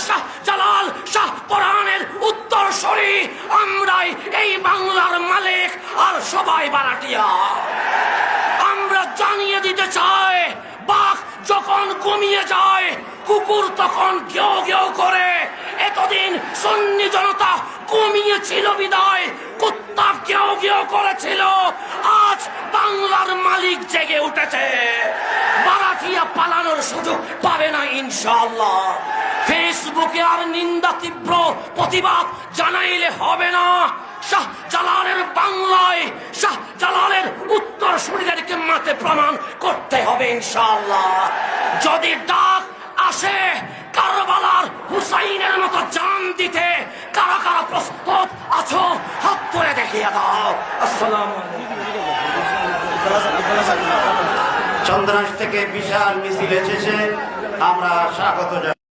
শাহ জালাল শাহ পরানের উত্তরসূরি আমরাই এই বাংলার মালিক আর সবাই বারাটিয়া। আমরা জানিয়ে দিতে চাই, বাঘ যখন ঘুমিয়ে যায় কুকুর তখন ঘেউ ঘেউ করে। এতদিন সুন্নি জনতা ঘুমিয়েছিল বিদায় কুত্তা ঘেউ ঘেউ করেছিল। আজ বাংলার মালিক জেগে উঠেছে, বারাটিয়া পালানোর সুযোগ পাবে না ইনশাআল্লাহ। ফেসবুকে আর নিন্দা তীব্র প্রতিবাদ জানাইলে হবে না। শাহ জালালের বাংলায় শাহ জালালের উত্তরসূরিদেরকে মাঠে প্রমাণ করতে হবে ইনশাআল্লাহ। যদি ডাক আসে কারবালার হুসাইনের মতো জান দিতে, কারা কারা প্রস্তুত আছো হাত তুলে দেখিয়ে দাও। আসসালামু আলাইকুম। চন্দ্রাস থেকে বিশাল মিছিল এসেছে, আমরা স্বাগত জানাই।